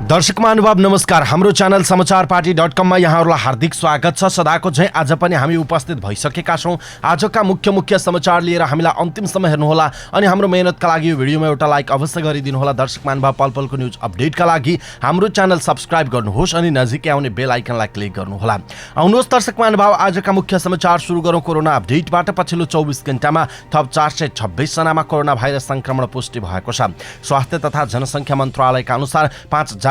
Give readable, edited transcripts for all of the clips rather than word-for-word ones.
दर्शक महानुभाव नमस्कार। हाम्रो च्यानल समाचारपाटी.com मा यहाँहरूलाई हार्दिक स्वागत छ। सदाको झैं आज पनि हामी उपस्थित भइसकेका छौं। आजका मुख्य समाचार लिएर हामीलाई अन्तिमसम्म हेर्नुहोला अनि हाम्रो मेहनतका लागि यो भिडियोमा एउटा लाइक अवश्य गरिदिनु होला। दर्शक महानुभाव पलपलको न्यूज अपडेटका लागि हाम्रो च्यानल सब्स्क्राइब गर्नुहोस् अनि नजिकै आउने बेल आइकनलाई क्लिक गर्नुहोला। आउनुहोस् दर्शक महानुभाव आजका मुख्य समाचार सुरु गरौँ कोरोना अपडेटबाट। पछिल्लो 24 घण्टामा थप 426 जनामा कोरोना भाइरस संक्रमण पुष्टि भएको छ। स्वास्थ्य तथा जनसंख्या मन्त्रालयका अनुसार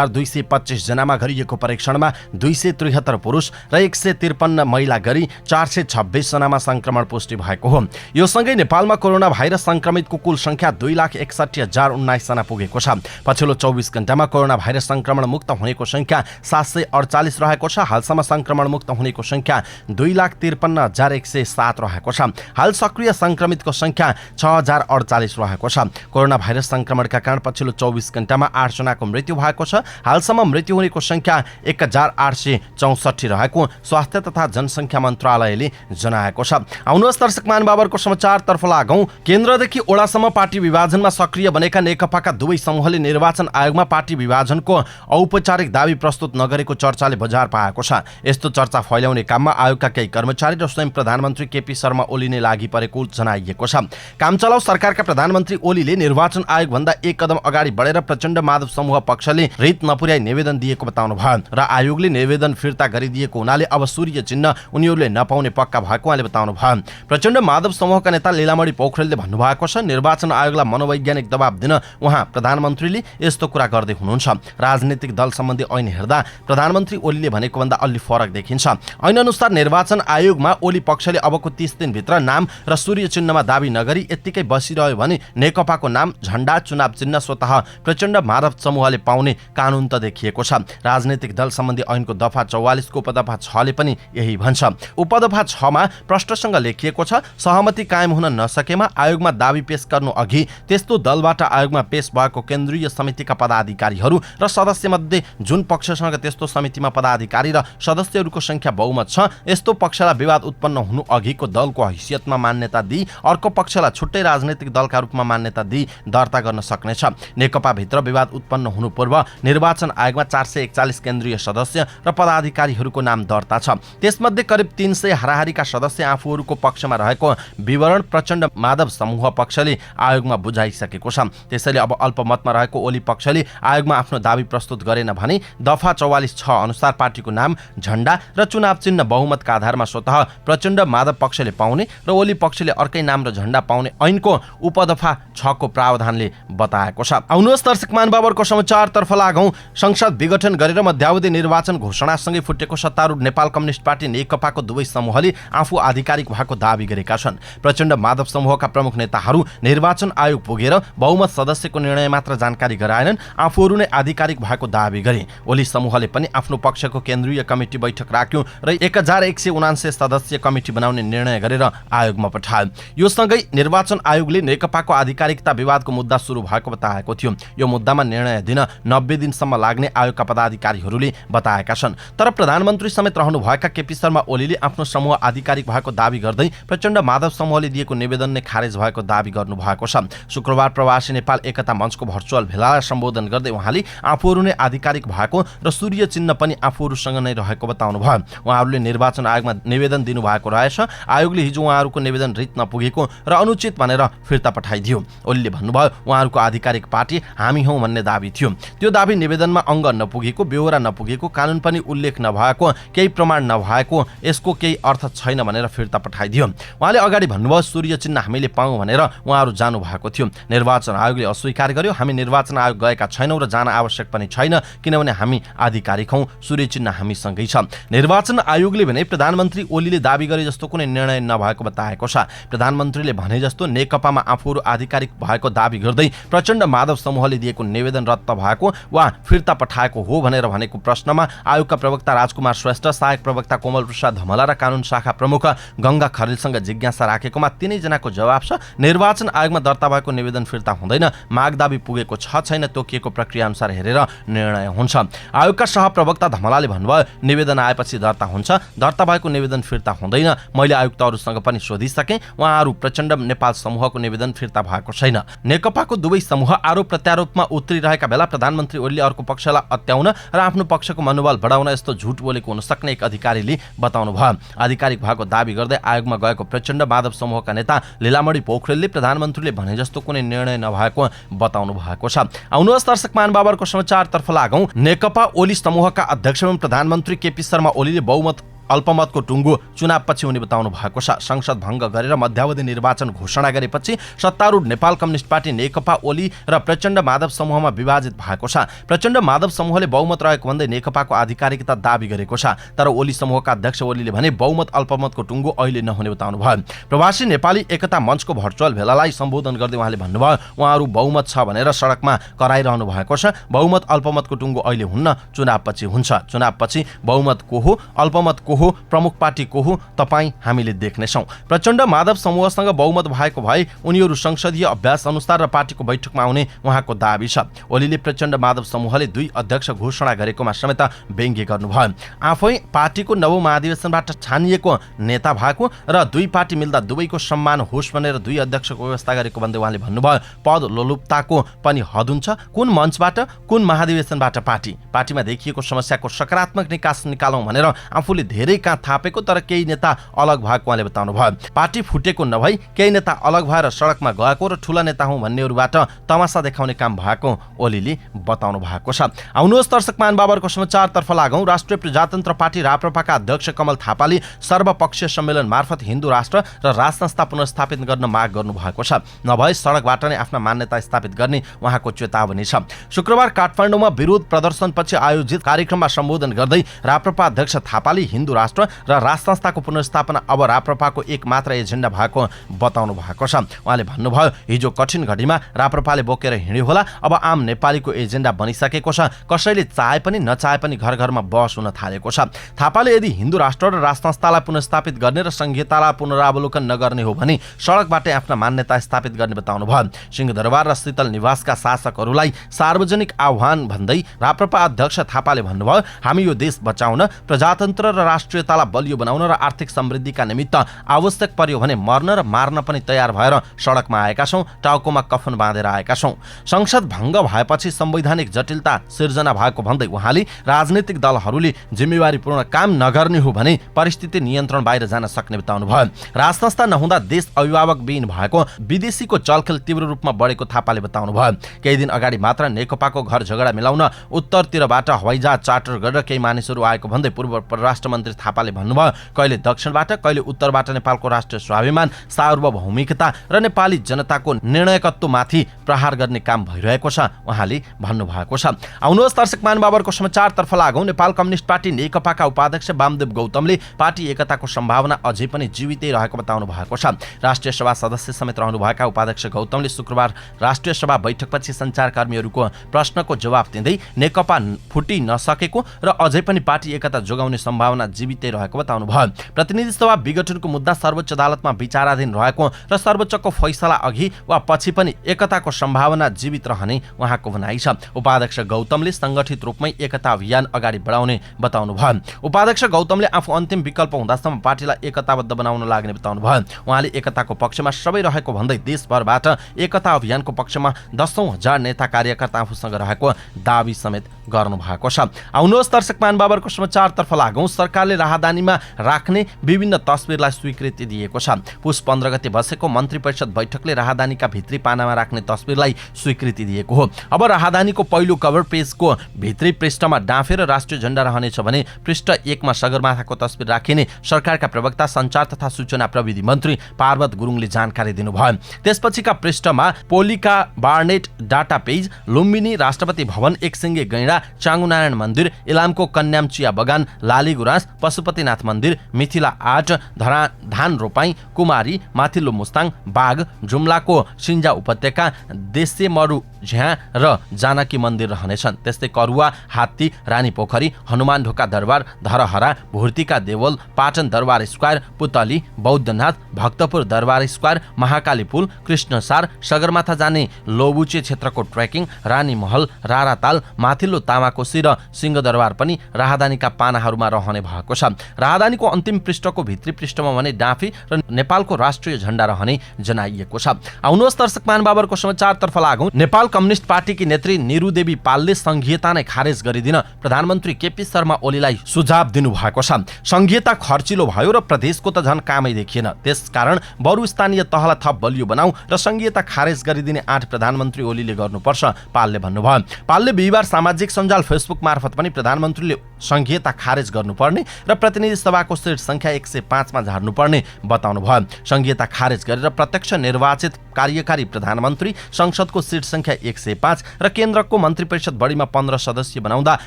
5225 जनामा गरिएको परीक्षणमा 273 पुरुष र 153 महिला गरी 426 जनामा संक्रमण पुष्टि भएको हो। यो सँगै नेपालमा कोरोना भाइरस संक्रमितको कुल संख्या 2,61,019 जना पुगेको छ। पछिल्लो 24 घण्टामा कोरोना भाइरस संक्रमण मुक्त हुनेको संख्या 748 रहेको छ। हालसम्म संक्रमण मुक्त हुनेको संख्या 2,53,107 रहेको छ। हाल सक्रिय संक्रमितको संख्या 6,048 रहेको छ। कोरोना भाइरस संक्रमणका कारण पछिल्लो 24 घण्टामा 8 जनाको मृत्यु भएको छ। हालसम्म मृत्यु हुनेको संख्या 1,864 रहेको स्वास्थ्य तथा जनसंख्या मन्त्रालयले जनाएको छ। आउनुहोस् दर्शक महानुभावहरूको समाचारतर्फ लागौं। केन्द्रदेखि ओडासम्म पार्टी विभाजनमा सक्रिय बनेका नेकपाका दुवै समूहले निर्वाचन आयोगमा पार्टी विभाजनको औपचारिक दाबी प्रस्तुत नगरेको चर्चाले बजार पाएको छ। यस्तो चर्चा फैल्याउने काममा आयोगका केही कर्मचारी र स्वयं प्रधानमन्त्री केपी शर्मा ओली नै लागि परेको जनाइएको छ। कामचलाउ सरकारका प्रधानमन्त्री ओलीले निर्वाचन आयोगभन्दा एक कदम अगाडि बढेर प्रचण्ड माधव समूह पक्षले रित नपुर्याई निवेदन दिएको बताउनु भयो र आयोगले निवेदन फिर्ता गरिदिएको हुनाले अब सूर्य चिन्ह उनीहरूले नपाउने पक्का भएको उहाँले बताउनु भयो। प्रचण्ड माधव समूहका नेता लीलामणि पोखरेलले भन्नुभएको छ, निर्वाचन आयोगलाई मनोवैज्ञानिक दबाब दिन उहाँ प्रधानमन्त्रीले यस्तो कुरा गर्दै हुनुहुन्छ। राजनीतिक दल सम्बन्धी ऐन हेर्दा प्रधानमन्त्री ओलीले भनेको भन्दा अलि फरक देखिन्छ। ऐन अनुसार निर्वाचन आयोगमा ओली पक्षले अबको 30 दिनभित्र नाम र सूर्य चिन्हमा दाबी नगरी यत्तिकै बसिरह्यो भने नेकपाको नाम, झण्डा, चुनाव चिन्ह स्वतः प्रचण्ड माधव समूहले पाउने कानून त देखिएको छ। राजनीतिक दल सम्बन्धी ऐनको दफा 44 को उपदफा 6 ले पनि यही भन्छ। उपदफा 6 मा प्रश्नसँग लेखिएको छ, सहमति कायम हुन नसकेमा आयोगमा दाबी पेश गर्नु अघि त्यस्तो दलबाट आयोगमा पेश भएको केन्द्रीय समितिका पदाधिकारीहरू र सदस्य मध्ये जुन पक्षसँग त्यस्तो समितिमा पदाधिकारी र सदस्यहरूको संख्या बहुमत छ, यस्तो पक्षलाई विवाद उत्पन्न हुनु अघिको दलको हैसियतमा मान्यता दिई अर्को पक्षलाई छुट्टै राजनीतिक दलका रूपमा मान्यता दिई दर्ता गर्न सक्नेछ। नेकपा भित्र विवाद उत्पन्न हुनु पूर्व निर्वाचन आयोगमा 441 केन्द्रीय सदस्य र पदाधिकारीहरूको नाम दर्ता छ। त्यसमध्ये करिब 300 हाराहारीका सदस्य आफूहरूको पक्षमा रहेको विवरण प्रचण्ड माधव समूह पक्षले आयोगमा बुझाइसकेको छ। त्यसैले अब अल्पमतमा रहेको ओली पक्षले आयोगमा आफ्नो दाबी प्रस्तुत गरेन भने दफा 44(6) अनुसार पार्टीको नाम, झण्डा र चुनाव चिन्ह बहुमतका आधारमा स्वतः प्रचण्ड माधव पक्षले पाउने र ओली पक्षले अर्कै नाम र झण्डा पाउने ऐनको उपदफा 6 को प्रावधानले बताएको छ। आउनुहोस् दर्शक महानुभावहरूको समाचारतर्फ लागौं। संसद विघटन गरेर मध्यावधि निर्वाचन घोषणासँगै फुटेको सत्तारूढ नेपाल कम्युनिस्ट पार्टी नेकपाको दुवै समूहले आफू आधिकारिक भएको दाबी गरेका छन्। प्रचण्ड माधव समूहका प्रमुख नेताहरू निर्वाचन आयोग पुगेर बहुमत सदस्यको निर्णय मात्र जानकारी गराएनन्, आफूहरू नै आधिकारिक भएको दाबी गरे। ओली समूहले पनि आफ्नो पक्षको केन्द्रीय कमिटी बैठक राख्यो र 1179 सदस्यीय कमिटी बनाउने निर्णय गरेर आयोगमा पठायो। यो सँगै निर्वाचन आयोगले नेकपाको आधिकारिकता विवादको मुद्दा सुरु भएको बताएको थियो। यो मुद्दामा निर्णय दिन 90 दिनसम्म लाग्ने आयोगका पदाधिकारीहरूले बताएका छन्। तर प्रधानमन्त्री समेत रहनुभएका केपी शर्मा ओलीले आफ्नो समूह आधिकारिक भएको दाबी गर्दै प्रचण्ड माधव समूहले दिएको निवेदन नै खारेज भएको दाबी गर्नुभएको छ। शुक्रबार प्रवासी नेपाल एकता मञ्चको भर्चुअल भेलालाई सम्बोधन गर्दै उहाँले आफूहरू नै आधिकारिक भएको र सूर्य चिन्ह पनि आफूहरूसँग नै रहेको बताउनु भयो। उहाँहरूले निर्वाचन आयोगमा निवेदन दिनुभएको रहेछ। आयोगले हिजो उहाँहरूको निवेदन रित नपुगेको र अनुचित भनेर फिर्ता पठाइदियो। ओलीले भन्नुभयो, उहाँहरूको आधिकारिक पार्टी हामी हौं भन्ने दाबी थियो। त्यो दाबी निवेदनमा अङ्ग नपुगेको, बेहोरा नपुगेको, कानुन पनि उल्लेख नभएको, केही प्रमाण नभएको, यसको केही अर्थ छैन भनेर फिर्ता पठाइदियो। उहाँले अगाडि भन्नुभयो, सूर्य चिन्ह हामीले पाऊँ भनेर उहाँहरू जानु भएको थियो। निर्वाचन आयोगले अस्वीकार गर्यो। हामी निर्वाचन आयोग गएका छैनौँ र जान आवश्यक पनि छैन, किनभने हामी आधिकारिक हौं, सूर्य चिन्ह हामीसँगै छ। निर्वाचन आयोगले भने प्रधानमन्त्री ओलीले दाबी गरे जस्तो कुनै निर्णय नभएको बताएको छ। प्रधानमन्त्रीले भने जस्तो नेकपामा आफूहरू आधिकारिक भएको दाबी गर्दै प्रचण्ड माधव समूहले दिएको निवेदन रद्द भएको वा फिर्ता पठाएको हो भनेर भनेको प्रश्नमा आयोगका प्रवक्ता राजकुमार श्रेष्ठ, सहायक प्रवक्ता कोमल प्रसाद धमला र कानुन शाखा प्रमुख गंगा खरेलसँग जिज्ञासा राखेकोमा तिनैजनाको जवाब छ, निर्वाचन आयोगमा दर्ता भएको निवेदन फिर्ता हुँदैन, माग दाबी पुगेको छ छैन तोकिएको प्रक्रिया अनुसार हेरेर निर्णय हुन्छ। आयोगका सहप्रवक्ता धमलाले भन्नुभयो, निवेदन आएपछि दर्ता हुन्छ, दर्ता भएको निवेदन फिर्ता हुँदैन। मैले आयुक्तहरूसँग पनि सोधिसकेँ, उहाँहरू प्रचण्ड नेपाल समूहको निवेदन फिर्ता भएको छैन। नेकपाको दुवै समूह आरोप प्रत्यारोपमा उत्रिरहेका बेला प्रधानमन्त्री ओलीले अर्को पक्षलाई अत्याउन र आफ्नो पक्षको मनोबल बढाउन यस्तो झुट बोलेको हुन सक्ने एक अधिकारीले बताउनु भयो। आधिकारिक भएको दावी गर्दै आयोगमा गएको प्रचण्ड माधव समूहका नेता लीलामणि पोखरेलले प्रधानमन्त्रीले भने जस्तो कुनै निर्णय नभएको बताउनु भएको छ। आउनुहोस् दर्शक महानुभावहरूको समाचारतर्फ लागौं। नेकपा ओली समूहका अध्यक्ष एवं प्रधानमन्त्री केपी शर्मा ओलीले बहुमत अल्पमतको टुङ्गो चुनावपछि हुने बताउनु भएको छ। संसद भङ्ग गरेर मध्यावधि निर्वाचन घोषणा गरेपछि सत्तारूढ नेपाल कम्युनिस्ट पार्टी नेकपा ओली र प्रचण्ड माधव समूहमा विभाजित भएको छ। प्रचण्ड माधव समूहले बहुमत रहेको भन्दै नेकपाको आधिकारिकता दावी गरेको छ। तर ओली समूहका अध्यक्ष ओलीले भने बहुमत अल्पमतको टुङ्गो अहिले नहुने बताउनु भयो। प्रवासी नेपाली एकता मञ्चको भर्चुअल भेलालाई सम्बोधन गर्दै उहाँले भन्नुभयो उहाँहरू बहुमत छ भनेर सडकमा कराइरहनु भएको छ। बहुमत अल्पमतको टुङ्गो अहिले हुन्न, चुनावपछि हुन्छ। चुनावपछि बहुमत को हो, अल्पमत को हो, प्रमुख पार्टी को हो, तपाईँ हामीले देख्नेछौँ। प्रचण्ड माधव समूहसँग बहुमत भएको भए उनीहरू संसदीय अभ्यास अनुसार र पार्टीको बैठकमा आउने उहाँको दावी छ। ओलीले प्रचण्ड माधव समूहले 2 अध्यक्ष घोषणा गरेकोमा समेत व्यङ्ग्य गर्नुभयो। आफै पार्टीको नवौं महाधिवेशनबाट छानिएको नेता भएको र 2 पार्टी मिल्दा दुवैको सम्मान होस् भनेर 2 अध्यक्षको व्यवस्था गरेको भन्दै उहाँले भन्नुभयो पद लोलुपताको पनि हद हुन्छ। कुन मञ्चबाट, कुन महाधिवेशनबाट पार्टीमा देखिएको समस्याको सकारात्मक निकास निकालौँ भनेर आफूले धेरै कहाँ थापेको तर केही नेता अलग भएको उहाँले बताउनु भयो। पार्टी फुटेको नभई केही नेता अलग भएर सडकमा गएको र ठूला नेता हुँ भन्नेहरूबाट तमासा देखाउने काम भएको ओलीले बताउनु भएको छ। आउनुहोस् दर्शक महानुभावहरूको समाचारतर्फ लागौं। राष्ट्रिय प्रजातन्त्र पार्टी राप्रपाका अध्यक्ष कमल थापाले सर्वपक्षीय सम्मेलन मार्फत हिन्दू राष्ट्र र राजसंस्था पुनर्स्थापित गर्न माग गर्नु भएको छ। नभए सडकबाट नै आफ्ना मान्यता स्थापित गर्ने उहाँको चेतावनी छ। शुक्रबार काठमाडौँमा विरोध प्रदर्शनपछि आयोजित कार्यक्रममा सम्बोधन गर्दै राप्रपा अध्यक्ष थापाले हिन्दू राष्ट्र र राजसंस्थाको पुनर्स्थापना अब राप्रपाको एक मात्र एजेन्डा भएको बताउनु भएको छ। उहाँले भन्नुभयो हिजो कठिन घडीमा राप्रपाले बोकेर हिँड्यो होला, अब आम नेपालीको एजेन्डा बनिसकेको छ। कसैले चाहे पनि नचाहे पनि घर घरमा बहस हुन थालेको छ। थापाले यदि हिन्दू राष्ट्र र राजसंस्थालाई पुनर्स्थापित गर्ने र संहितालाई पुनरावलोकन नगर्ने हो भने सडकबाटै आफ्ना मान्यता स्थापित गर्ने बताउनु भयो। सिंहदरबार र शीतल निवासका शासकहरूलाई सार्वजनिक आह्वान भन्दै राप्रपा अध्यक्ष थापाले भन्नुभयो हामी यो देश बचाउन, प्रजातन्त्र र राष्ट्रियतालाई बलियो बनाउन र आर्थिक समृद्धिका निमित्त आवश्यक पर्यो भने मर्न र मार्न पनि तयार भएर सडकमा आएका छौं, टाउकोमा कफन बाँधेर आएका छौं। संसद भङ्ग भएपछि संवैधानिक जटिलता सिर्जना भएको भन्दै उहाँले राजनीतिक दलहरूले जिम्मेवारीपूर्ण काम नगर्ने हो भने परिस्थिति नियन्त्रण बाहिर जान सक्ने बताउनु भयो। राजसंस्था नहुँदा देश अभिभावकविहीन भएको विदेशीको चलखेल तीव्र रूपमा बढेको थापाले बताउनु भयो। केही दिन अगाडि मात्र नेकपाको घर झगडा मिलाउन उत्तरतिरबाट हवाईजहाज चार्टर गरेर केही मानिसहरू आएको भन्दै पूर्व परराष्ट्र मन्त्री थापाले भन्नुभयो कहिले दक्षिणबाट कहिले उत्तरबाट नेपालको राष्ट्रिय स्वाभिमान, सार्वभौमिकता र नेपाली जनताको निर्णयकत्वमाथि प्रहार गर्ने काम भइरहेको छ उहाँले भन्नुभएको छ। आउनुहोस् दर्शक महानुभावहरूको समाचारतर्फ लागौं। नेपाल कम्युनिस्ट पार्टी नेकपाका उपाध्यक्ष वामदेव गौतमले पार्टी एकताको सम्भावना अझै पनि जीवितै रहेको बताउनु भएको छ। राष्ट्रिय सभा सदस्य समेत रहनुभएका उपाध्यक्ष गौतमले शुक्रबार राष्ट्रिय सभा बैठकपछि सञ्चारकर्मीहरूको प्रश्नको जवाफ दिँदै नेकपा फुटि नसकेको र अझै पनि पार्टी एकता जोगाउने सम्भावना जीवितै रहेको बताउनु भयो। प्रतिनिधि सभा विघटनको मुद्दा सर्वोच्च अदालतमा विचाराधीन रहेको र सर्वोच्चको फैसला अघि वा पछि पनि एकताको सम्भावना जीवित रहने उहाँको भनाइ छ। उपाध्यक्ष गौतमले संगठित रूपमै एकता अभियान अगाडि बढाउने बताउनु भयो। उपाध्यक्ष गौतमले आफू अन्तिम विकल्प हुँदासम्म पार्टीलाई एकताबद्ध बनाउन लाग्ने बताउनु भयो। उहाँले एकताको पक्षमा सबै रहेको भन्दै देशभरबाट एकता अभियानको पक्षमा 10,000 नेता कार्यकर्ता आफूसँग रहेको दावी समेत गर्नु भएको छ। आउनुहोस् दर्शक महानुभावहरूको समाचारतर्फ लागौं। सरकारले राहदानीमा राख्ने विभिन्न तस्बिरलाई स्वीकृति दिएको छ। पुस 15 गते बसेको मन्त्री परिषद बैठकले राहदानीका भित्री पानामा राख्ने तस्बिरलाई स्वीकृति दिएको हो। अब राहदानीको पहिलो कभर पेजको भित्री पृष्ठमा डाँफे र राष्ट्रिय झण्डा रहनेछ भने पृष्ठ 1 मा सगरमाथाको तस्बिर राखिने सरकारका प्रवक्ता सञ्चार तथा सूचना प्रविधि मन्त्री पार्वत गुरुङले जानकारी दिनुभयो। त्यसपछिका पृष्ठमा पोलिका Barnett data page, Lumbini Rashtrapati Bhavan, एकसिङ्गे गैंडा, चाङ्गुनारायण मन्दिर, इलामको कन्याम चिया बगान, लाली गुराँस, पशुपतिनाथ मन्दिर, मिथिला 8, धान रोपाई, कुमारी, माथिल्लो मुस्ताङ, बाग, जुम्लाको सिन्जा उपत्यका, देशेमरु झ्या र जानकी मन्दिर रहनेछन्। त्यस्तै करुवा, हात्ती, रानी पोखरी, हनुमान ढोका दरबार, धरहरा, भुर्तिका देवल, पाटन दरबार स्क्वायर, पुतली, बौद्धनाथ, भक्तपुर दरबार स्क्वायर, महाकाली पुल, कृष्णसार, सगरमाथा जाने लोबुचे क्षेत्रको ट्रेकिङ, रानी महल, राराताल, माथिल्लो तामाकोसी र सिंहदरबार पनि राहदानीका पानाहरूमा रहने भएको दिनुभएको छ। राहदानीको अन्तिम पृष्ठको भित्री पृष्ठमा भने डाँफी र नेपालको राष्ट्रिय झण्डा रहने जनाइएको छ। आउनुहोस् दर्शक महानुभावहरूको समाचारतर्फ लागौं। नेपाल कम्युनिस्ट पार्टीकी नेत्री निरुदेवी पालले संघीयता नै खारेज गरिदिन प्रधानमन्त्री केपी शर्मा ओलीलाई सुझाव दिनुभएको छ। संघीयता खर्चिलो भयो र प्रदेशको त झन कामै देखिएन, त्यसकारण बरु स्थानीय तहलाई थप बलियो बनाऊ र संघीयता खारेज गरिदिने आँट प्रधानमन्त्री ओलीले गर्नुपर्छ, पालले भन्नुभयो। पालले बिहिबार सामाजिक सञ्जाल फेसबुक मार्फत पनि प्रधानमन्त्रीले संघीयता खारेज गर्नुपर्ने र प्रतिनिधि सभाको सिट संख्या 105 मा झार्नुपर्ने बताउनुभयो। संघीयता खारेज गरेर प्रत्यक्ष निर्वाचित कार्यकारी प्रधानमन्त्री, संसदको सिट संख्या 105 र केन्द्रको मन्त्री परिषद बढीमा 15 सदस्य बनाउँदा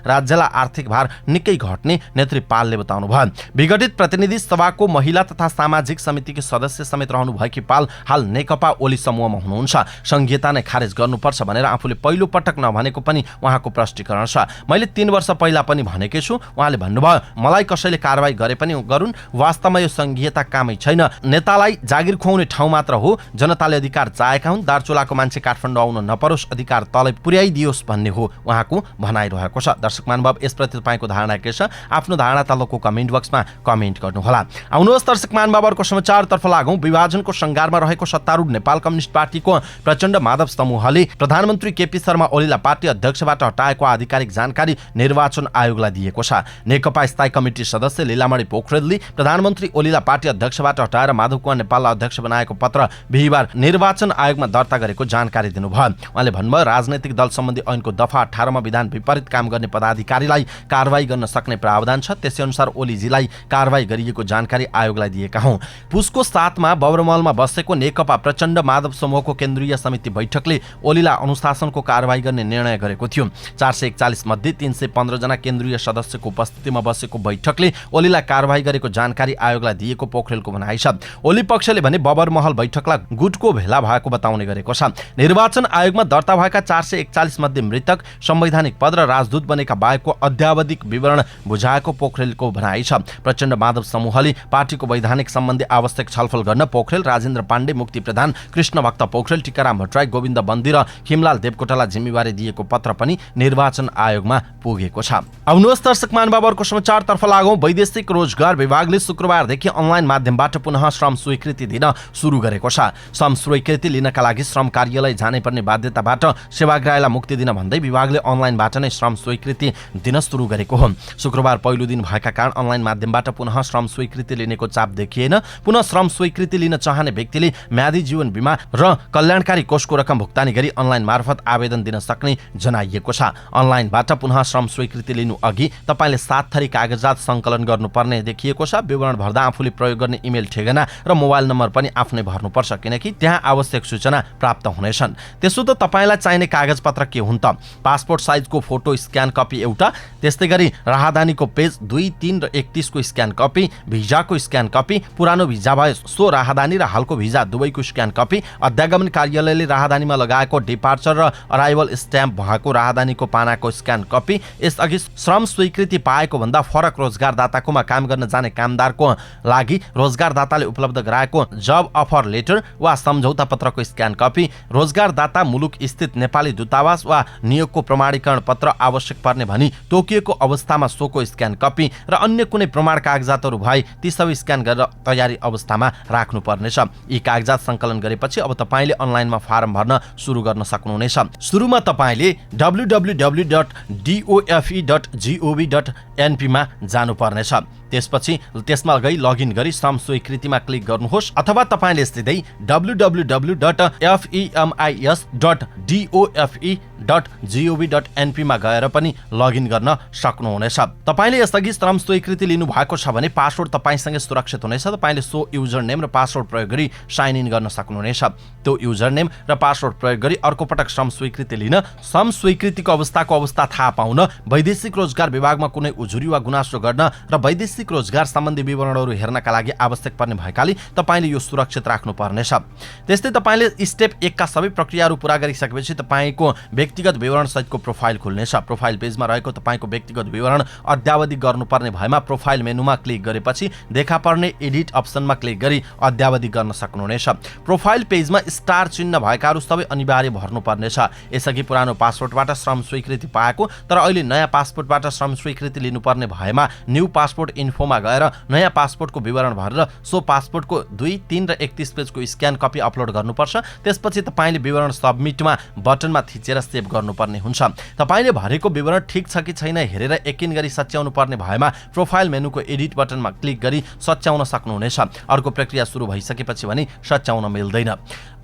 राज्यलाई आर्थिक भार निकै घट्ने नेत्री पालले बताउनुभयो। विघटित प्रतिनिधि सभाको महिला तथा सामाजिक समितिकी सदस्य समेत रहनुभएकी पाल हाल नेकपा ओली समूहमा हुनुहुन्छ। संघीयता नै खारेज गर्नुपर्छ भनेर आफूले पहिलो पटक नभनेको पनि उहाँको प्रष्टीकरण छ। मैले 3 वर्ष पहिला पनि भनेकै छु, उहाँले भन्नुभयो। मलाई कसैले कारबाही गरे पनि गरून्, वास्तवमा यो संघीयता कामै छैन। नेतालाई जागिर खुवाउने ठाउँ मात्र हो। जनताले अधिकार चाहेका हुन्, दार्चुलाको मान्छे काठमाडौँ आउन नपरोस्, अधिकार तलै पुर्याइदियोस् भन्ने हो उहाँको भनाइरहेको छ। दर्शक महानुभाव, यसप्रति तपाईँको धारणा के छ? आफ्नो धारणा तलको कमेन्ट बक्समा कमेन्ट गर्नुहोला। आउनुहोस् दर्शक महानुभावहरूको समाचारतर्फ लागौं। विभाजनको संघारमा रहेको सत्तारूढ नेपाल कम्युनिस्ट पार्टीको प्रचण्ड माधव समूहले प्रधानमन्त्री केपी शर्मा ओलीलाई पार्टी अध्यक्षबाट हटाएको आधिकारिक जानकारी निर्वाचन आयोगलाई दिएको छ। नेकपा स्थायी कमिटी सदस्य लीलामणि पोखरेलले प्रधानमन्त्री ओलीलाई पार्टी अध्यक्षबाट हटाएर माधव कुमार नेपाललाई अध्यक्ष बनाएको पत्र बिहिबार निर्वाचन आयोगमा दर्ता गरेको जानकारी दिनुभयो। उहाँले भन्नुभयो, राजनैतिक दल सम्बन्धी ऐनको दफा 18 मा विधान विपरीत काम गर्ने पदाधिकारीलाई कारबाही गर्न सक्ने प्रावधान छ। त्यसै अनुसार ओलीजीलाई कारबाही गरिएको जानकारी आयोगलाई दिएका हौं। पुसको 7 मा बबरमहलमा बसेको नेकपा प्रचण्ड माधव समूहको केन्द्रीय समिति बैठकले ओलीलाई अनुशासनको कारबाही गर्ने निर्णय गरेको थियो। 441 मध्ये 315 जना केन्द्रीय सदस्यको उपस्थितिमा बसेको बैठकले ओलीलाई कारबाही गरेको जानकारी आयोगलाई दिएको पोखरेलको भनाइ छ। ओली पक्षले भने बबरमहल बैठकलाई गुटको भेला भएको बताउने गरेको छ। निर्वाचन आयोगमा दर्ता भएका 441 मध्ये मृतक, संवैधानिक पद र राजदूत बनेका बाहेकको अध्यावधिक विवरण बुझाएको पोखरेलको भनाइ छ। प्रचण्ड माधव समूहले पार्टीको वैधानिक सम्बन्धी आवश्यक छलफल गर्न पोखरेल, राजेन्द्र पाण्डे, मुक्ति प्रधान, कृष्ण भक्त पोखरेल, टीकाराम भट्टराई, गोविन्द बन्दी र खिमलाल देवकोटालाई जिम्मेवारी दिएको पत्र पनि निर्वाचन आयोगमा पुगेको छ। आउनुहोस् दर्शक महानुभावहरूको समाचारतर्फ लागौं। वैदेशिक रोजगार विभागले शुक्रबारदेखि अनलाइन माध्यमबाट पुनः श्रम स्वीकृति दिन सुरु गरेको छ। श्रम स्वीकृति लिनका लागि श्रम कार्यालय जानै पर्ने बाध्यताबाट सेवाग्राहीलाई मुक्ति दिन भन्दै विभागले अनलाइनबाट नै श्रम स्वीकृति दिन सुरु गरेको हो। शुक्रबार पहिलो दिन भएका कारण अनलाइन माध्यमबाट पुनः श्रम स्वीकृति लिनेको चाप देखिएन। पुनः श्रम स्वीकृति लिन चाहने व्यक्तिले म्यादी जीवन बीमा र कल्याणकारी कोषको रकम भुक्तानी गरी अनलाइन मार्फत आवेदन दिन सक्ने जनाइएको छ। अनलाइनबाट पुनः श्रम स्वीकृति लिनु अघि तपाईले 7 थरी कागजात संकलन गर्नुपर्ने देखिएको छ। विवरण भर्दा आफूले प्रयोग गर्ने इमेल ठेगाना र मोबाइल नम्बर पनि आफूले भर्नुपर्छ, किनकि त्यहाँ आवश्यक सूचना प्राप्त हुनेछन्। त्यसो त तपाईलाई चाहिने कागजपत्र के हुन् त? पासपोर्ट साइजको फोटो स्क्यान कपी एउटा, त्यस्तै गरी राहदानीको पेज 2, 3 र 31 को स्क्यान कपी, भिजाको स्क्यान कपी, पुरानो भिजा भए सो राहदानी र हालको भिजा दुवैको स्क्यान कपी, अध्यागमन कार्यालयले राहदानीमा लगाएको डिपार्चर र अराइभल स्ट्याम्प भएको राहदानीको पानाको स्क्यान कपी, यसअघि श्रम स्वीकृति पाएको भन्दा फरक रोजगारदाताकोमा काम गर्न जाने कामदारको लागि रोजगारदाताले उपलब्ध गराएको जब अफर लेटर वा सम्झौता पत्रको स्क्यान कपी, रोजगारदाता मुलुक स्थित नेपाली दूतावास वा नियोगको प्रमाणीकरण पत्र आवश्यक पर्ने भनी तोकिएको अवस्थामा सोको स्क्यान कपी र अन्य कुनै प्रमाण कागजातहरू भए ती सबै स्क्यान गरेर तयारी अवस्थामा राख्नुपर्नेछ। यी कागजात संकलन गरेपछि अब तपाईले अनलाइनमा फारम भर्न सुरु गर्न सक्नुहुनेछ। सुरुमा तपाईले www.dofe.gov.np मा जानुपर्नेछ। त्यसपछि त्यसमा गई लगइन गरी श्रम स्वीकृतिमा क्लिक गर्नुहोस्, अथवा तपाईले सिधै www.femis.dofe.gov.np मा गएर पनि लगइन गर्न सक्नुहुनेछ। तपाईले यसअघि श्रम स्वीकृति लिनु भएको छ भने पासवर्ड तपाईसँगै सुरक्षित हुनेछ। तपाईले सो युजर नेम र पासवर्ड प्रयोग गरी साइन इन गर्न सक्नुहुनेछ। त्यो युजर नेम र पासवर्ड प्रयोग गरी अर्को पटक श्रम स्वीकृति लिन, श्रम स्वीकृतिको अवस्था थाहा पाउन, वैदेशिक रोजगार विभागमा कुनै उजुरी वा गुनासो गर्न र वैदेशिक रोजगार सम्बन्धी विवरणहरू हेर्नका लागि आवश्यक पर्ने भएकाले तपाईले यो सुरक्षित राख्नु पर्नेछ। त्यस्तै तपाईले स्टेप 1 का सबै प्रक्रियाहरू पूरा गरिसकेपछि तपाईको व्यक्तिगत विवरण सहितको प्रोफाइल खुल्नेछ। प्रोफाइल पेजमा रहेको तपाईको व्यक्तिगत विवरण अद्यावधिक गर्नुपर्ने भएमा प्रोफाइल मेनुमा क्लिक गरेपछि देखा पर्ने एडिट अप्सनमा क्लिक गरी अद्यावधिक गर्न सक्नुहुनेछ। प्रोफाइल पेजमा स्टार चिन्ह भएकाहरू सबै अनिवार्य भर्नुपर्नेछ। यसअघि पुरानो पासपोर्टबाट श्रम स्वीकृति पाएको तर अहिले नयाँ पासपोर्टबाट श्रम स्वीकृति लिनुपर्ने भएमा न्यू पासपोर्ट इन्फोमा गएर नयाँ पासपोर्टको विवरण भरेर सो पासपोर्टको 2, 3 र 31 पेजको स्क्यान कपी अपलोड गर्नुपर्छ। त्यसपछि तपाईँले विवरण सबमिटमा बटनमा थिचेर सेभ गर्नुपर्ने हुन्छ। तपाईँले भरेको विवरण ठिक छ कि छैन हेरेर यकिन गरी सच्याउनु पर्ने भएमा प्रोफाइल मेनुको एडिट बटनमा क्लिक गरी सच्याउन सक्नुहुनेछ। अर्को प्रक्रिया सुरु भइसकेपछि भने सच्याउन मिल्दैन।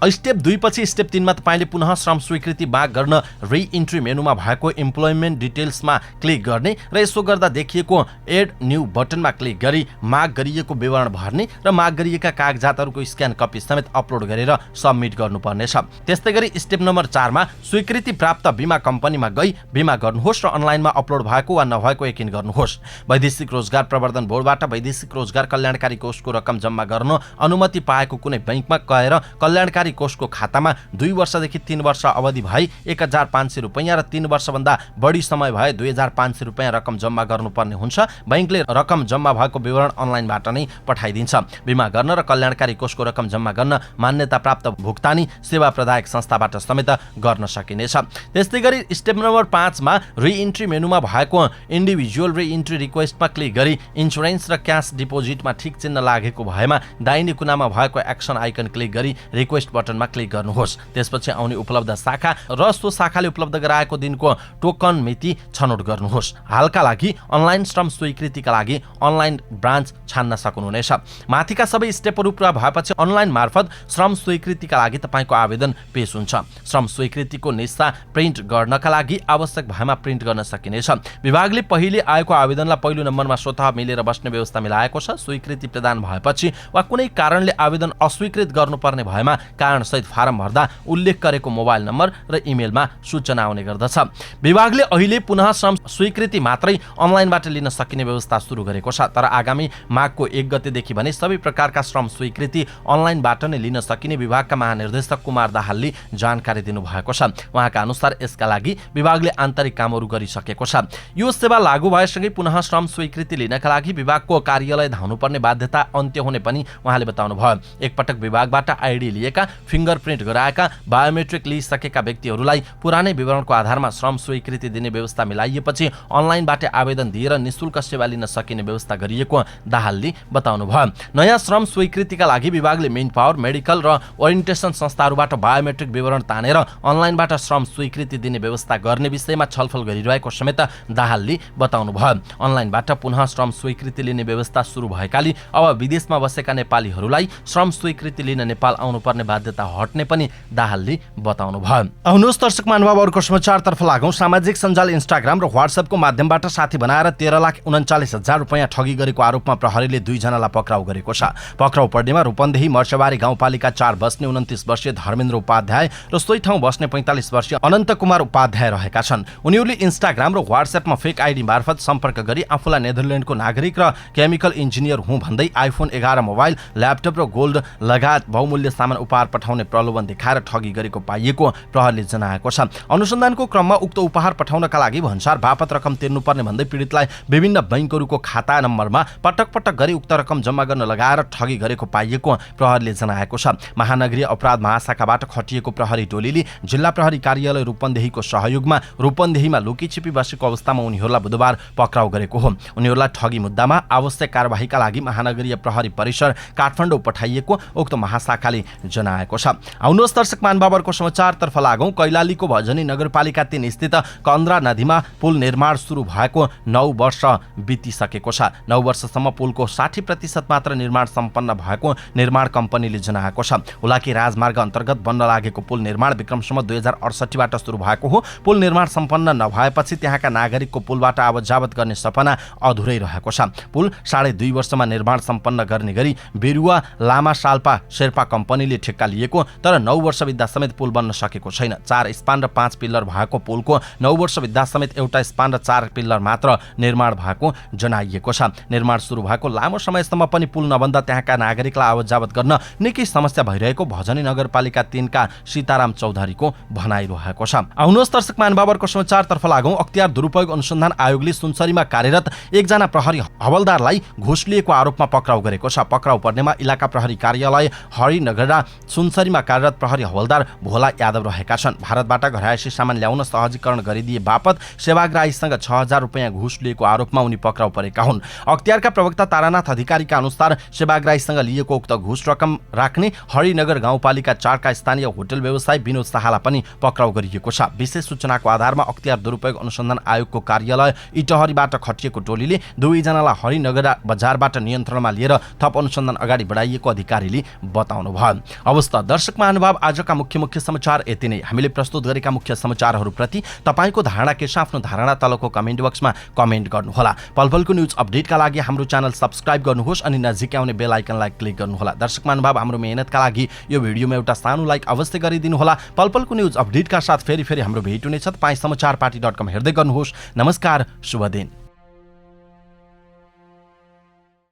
स्टेप 2 पछि स्टेप 3 मा तपाईले पुनः श्रम स्वीकृति माग गर्न रि-इन्ट्री मेनुमा भएको इम्प्लोइमेन्ट डिटेल्समा क्लिक गर्ने र यसो गर्दा देखिएको एड न्यू बटनमा क्लिक गरी माग गरिएको विवरण भर्ने र माग गरिएका कागजातहरूको स्क्यान कपी समेत अपलोड गरेर सबमिट गर्नुपर्नेछ। त्यस्तै गरी स्टेप नम्बर 4 मा स्वीकृति प्राप्त बीमा कम्पनीमा गई बीमा गर्नुहोस् र अनलाइनमा अपलोड भएको वा नभएको यकिन गर्नुहोस्। वैदेशिक रोजगार प्रवर्धन बोर्डबाट वैदेशिक रोजगार कल्याणकारी कोषको रकम जम्मा गर्न अनुमति पाएको कुनै बैंकमा गएर कल्याणकारी कोषको खातामा 2 वर्षदेखि 3 वर्ष अवधि भए 1500 रुपैयाँ र 3 वर्षभन्दा बढी समय भए 2500 रुपैयाँ रकम जम्मा गर्नुपर्ने हुन्छ। बैंकले रकम जम्मा भएको विवरण अनलाइनबाट नै पठाइदिन्छ। बीमा गर्न र कल्याणकारी कोषको रकम जम्मा गर्न मान्यता प्राप्त भुक्तानी सेवा प्रदायक संस्थाबाट समेत गर्न सकिनेछ। त्यस्तै गरी स्टेप नम्बर 5 मा रि-इन्ट्री मेनुमा भएको इन्डिभिजुअल रि-इन्ट्री रिक्वेस्टमा क्लिक गरी इन्स्योरेन्स र क्याश डिपोजिटमा ठिक चिन्ह लागेको भएमा दाहिने कुनामा भएको एक्सन आइकन क्लिक गरी रिक्वेस्ट बटनमा क्लिक गर्नुहोस्। त्यसपछि आउने उपलब्ध शाखा र सो शाखाले उपलब्ध गराएको दिनको टोकन मिति छनौट गर्नुहोस्। हालका लागि अनलाइन श्रम स्वीकृतिका लागि अनलाइन ब्रान्च छान्न सक्नुहुनेछ। माथिका सबै स्टेपहरू पूरा भएपछि अनलाइन मार्फत श्रम स्वीकृतिका लागि तपाईको आवेदन पेश हुन्छ। श्रम स्वीकृतिको निस्सा प्रिन्ट गर्नका लागि आवश्यक भएमा प्रिन्ट गर्न सकिनेछ। विभागले पहिले आएको आवेदनलाई पहिलो नम्बरमा स्वतः मिलेर बस्ने व्यवस्था मिलाएको छ। स्वीकृति प्रदान भएपछि वा कुनै कारणले आवेदन अस्वीकृत गर्नुपर्ने भएमा कारणसहित फारम भर्दा उल्लेख गरेको मोबाइल नम्बर र इमेलमा सूचना आउने गर्दछ। विभागले अहिले पुनः श्रम स्वीकृति मात्रै अनलाइनबाट लिन सकिने व्यवस्था सुरु गरेको छ। तर आगामी माघको 1 गतेदेखि भने सबै प्रकारका श्रम स्वीकृति अनलाइनबाट नै लिन सकिने विभागका महानिर्देशक कुमार दाहालले जानकारी दिनुभएको छ। उहाँका अनुसार यसका लागि विभागले आन्तरिक कामहरू गरिसकेको छ। यो सेवा लागू भएसँगै पुनः श्रम स्वीकृति लिनका लागि विभागको कार्यालय धाउनुपर्ने बाध्यता अन्त्य हुने पनि उहाँले बताउनुभयो। एकपटक विभागबाट आइडी लिएका, फिङ्गरप्रिन्ट गराएका, बायोमेट्रिक लिइसकेका व्यक्तिहरूलाई पुरानै विवरणको आधारमा श्रम स्वीकृति दिने व्यवस्था मिलाइएपछि अनलाइनबाट आवेदन दिएर निशुल्क सेवा लिन सकिने व्यवस्था गरिएको दाहालले बताउनुभयो। नयाँ श्रम स्वीकृतिका लागि विभागले मेन पावर, मेडिकल र ओरिएन्टेसन संस्थाहरूबाट बायोमेट्रिक विवरण तानेर अनलाइनबाट श्रम स्वीकृति दिने व्यवस्था गर्ने विषयमा छलफल गरिरहेको समेत दाहालले बताउनुभयो। अनलाइनबाट पुनः श्रम स्वीकृति लिने व्यवस्था सुरु भएकाले अब विदेशमा बसेका नेपालीहरूलाई श्रम स्वीकृति लिन नेपाल आउनुपर्ने बाध्यता हट्ने पनि दाहालले बताउनुभयो। आउनुहोस् दर्शक महानुभावहरूको समाचारतर्फ लागौं। सामाजिक सञ्जाल इन्स्टाग्राम र व्हाट्सएपको माध्यमबाट साथी बनाएर 13,39,000 रुपैयाँ ठगी गरेको आरोपमा प्रहरीले 2 जनालाई पक्राउ गरेको छ। पक्राउ पर्नेमा रूपन्देही मर्चबारी गाउँपालिका 4 बस्ने 29 वर्षीय धर्मेन्द्र उपाध्याय र सोही ठाउँ बस्ने 45 वर्षीय अनन्त कुमार उपाध्याय रहेका छन्। उनीहरूले इन्स्टाग्राम र व्हाट्सएपमा फेक आइडी मार्फत सम्पर्क गरी आफूलाई नेदरल्यान्डको नागरिक र केमिकल इन्जिनियर हुँ भन्दै आइफोन 11 मोबाइल, ल्यापटप र गोल्ड लगायत बहुमूल्य सामान उपहार पठाउने प्रलोभन देखाएर ठगी गरेको पाइएको प्रहरीले जनाएको छ। अनुसन्धानको क्रममा उक्त उपहार पठाउनका लागि भन्सार बापत रकम तिर्नुपर्ने भन्दै पीडितलाई विभिन्न बैंकहरूको खाता नम्बरमा पटक पटक गरी उक्त रकम जम्मा गर्न लगाएर ठगी गरेको पाइएको प्रहरीले जनाएको छ। महानगरीय अपराध महाशाखाबाट खटिएको प्रहरी टोलीले जिल्ला प्रहरी कार्यालय रूपन्देहीको सहयोगमा रूपन्देहीमा लुकीछिपी बसेको अवस्थामा उनीहरूलाई बुधबार पक्राउ गरेको हो। उनीहरूलाई ठगी मुद्दामा आवश्यक कारबाहीका लागि महानगरीय प्रहरी परिसर काठमाडौँ पठाइएको उक्त महाशाखाले जनाएको छ। आउनुहोस् दर्शक महानुभावहरूको समाचारतर्फ लागौं। कैलालीको भजनी नगरपालिका 3 स्थित कन्द्रा नदीमा पुल निर्माण सुरु भएको 9 वर्ष बितिसकेको छ। 9 वर्षसम्म पुलको 60% मात्र निर्माण सम्पन्न भएको निर्माण कम्पनीले जनाएको छ। हुलाकी राजमार्ग अन्तर्गत बन्न लागेको पुल निर्माण विक्रमसम्म 2068 बाट सुरु भएको हो। पुल निर्माण सम्पन्न नभएपछि त्यहाँका नागरिकको पुलबाट आवत जावत गर्ने सपना अधुरै रहेको छ। पुल 2.5 वर्षमा निर्माण सम्पन्न गर्ने गरी बेरुवा लामा साल्पा शेर्पा कम्पनीले ठेक्का लिएको, तर 9 वर्ष बित्दा समेत पुल बन्न सकेको छैन। 4 स्पान र 5 पिल्लर भएको पुलको 9 वर्ष बित्दा समेत एउटा स्पान र 4 पिल्लर मात्र निर्माण भएको जनाइएको छ। निर्माण सुरु भएको लामो समयसम्म पनि पुल नबन्दा त्यहाँका नागरिकलाई आवत जावत गर्न निकै समस्या भइरहेको भजनी नगरपालिका 3 का सीताराम चौधरीको भनाइरहेको छ। आउनुहोस् दर्शक महानुभावहरूको समाचारतर्फ लागौं। अख्तियार दुरुपयोग अनुसन्धान आयोगले सुनसरीमा कार्यरत एकजना प्रहरी हवलदारलाई घुस लिएको आरोपमा पक्राउ गरेको छ। पक्राउ पर्नेमा इलाका प्रहरी कार्यालय हरिनगर र सुनसरीमा कार्यरत प्रहरी हवलदार भोला यादव रहेका छन्। भारतबाट घरायसी सामान ल्याउन सहजीकरण गरिदिए बापत सेवाग्राहीसँग 6,000 रुपैयाँ घुस लिएको आरोपमा उनी पक्राउ परेका हुन्। हुन्। अख्तियारका प्रवक्ता तारानाथ अधिकारीका अनुसार सेवाग्राहीसँग लिएको उक्त घुस रकम राख्ने हरिनगर गाउँपालिका 4 का स्थानीय होटल व्यवसायी विनोद शाहलाई पनि पक्राउ गरिएको छ। विशेष सूचनाको आधारमा अख्तियार दुरुपयोग अनुसन्धान आयोगको कार्यालय इटहरीबाट खटिएको टोलीले दुवैजनालाई हरिनगर बजारबाट नियन्त्रणमा लिएर थप अनुसन्धान अगाडि बढाइएको अधिकारीले बताउनुभयो। अवस्था दर्शक महानुभाव, आजका मुख्य समाचार यति नै। हामीले प्रस्तुत गरेका मुख्य समाचारहरूप्रति तपाईको धारणा के छ? आफ्नो धारणा तलको कमेन्ट बक्समा कमेन्ट गर्नुहोला। पलपलको न्यूज अपडेटका लागि हाम्रो च्यानल सब्स्क्राइब गर्नुहोस् अनि नजिकै आउने बेल आइकनलाई क्लिक गर्नुहोला। दर्शक महानुभाव, हाम्रो मेहनतका लागि यो भिडियोमा एउटा सानो लाइक अवश्य गरिदिनुहोला। पलपलको न्यूज अपडेटका साथ फेरि हाम्रो भेट हुनेछ। तपाईं समाचारपाटी.com हेर्दै गर्नुहोस्। नमस्कार, शुभ दिन।